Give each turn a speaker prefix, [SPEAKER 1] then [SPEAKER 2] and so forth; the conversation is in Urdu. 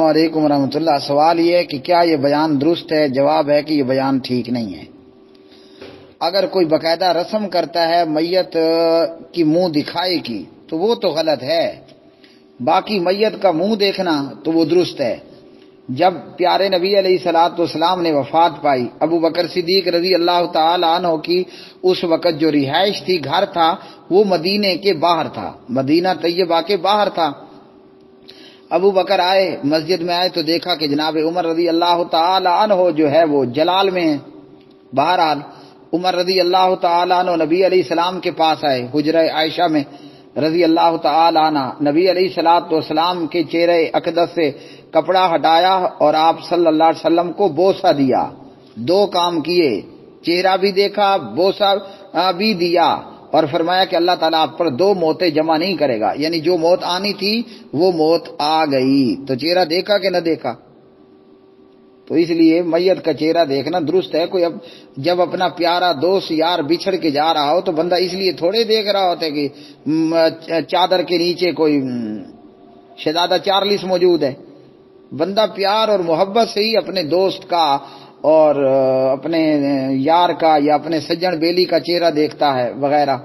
[SPEAKER 1] علیکم ورحمۃ اللہ۔ سوال یہ ہے کہ کیا یہ بیان درست ہے؟ جواب ہے کہ یہ بیان ٹھیک نہیں ہے۔ اگر کوئی باقاعدہ رسم کرتا ہے میت کی منہ دکھائے کی تو وہ تو غلط ہے، باقی میت کا منہ دیکھنا تو وہ درست ہے۔ جب پیارے نبی علیہ الصلوۃ والسلام نے وفات پائی، ابو بکر صدیق رضی اللہ تعالی عنہ کی اس وقت جو رہائش تھی، گھر تھا، وہ مدینے کے باہر تھا، مدینہ طیبہ کے باہر تھا۔ ابو بکر آئے، مسجد میں آئے تو دیکھا کہ جناب عمر رضی اللہ تعالی عنہ جو ہے وہ جلال میں ہیں۔ بہرحال عمر رضی اللہ تعالی عنہ نبی علیہ السلام کے پاس آئے، حجرہ عائشہ میں رضی اللہ تعالی عنہ، نبی علیہ الصلوۃ والسلام کے چہرے اقدس سے کپڑا ہٹایا اور آپ صلی اللہ علیہ وسلم کو بوسہ دیا۔ دو کام کیے، چہرہ بھی دیکھا، بوسہ بھی دیا، اور فرمایا کہ اللہ تعالیٰ آپ پر دو موتیں جمع نہیں کرے گا، یعنی جو موت آنی تھی وہ موت آ گئی۔ تو چہرہ دیکھا کہ نہ دیکھا؟ تو اس لیے میت کا چہرہ دیکھنا درست ہے۔ کوئی جب اپنا پیارا دوست یار بچھڑ کے جا رہا ہو تو بندہ اس لیے تھوڑے دیکھ رہا ہوتا ہے کہ چادر کے نیچے کوئی شہزادہ چارلس موجود ہے۔ بندہ پیار اور محبت سے ہی اپنے دوست کا اور اپنے یار کا یا اپنے سجن بیلی کا چہرہ دیکھتا ہے وغیرہ۔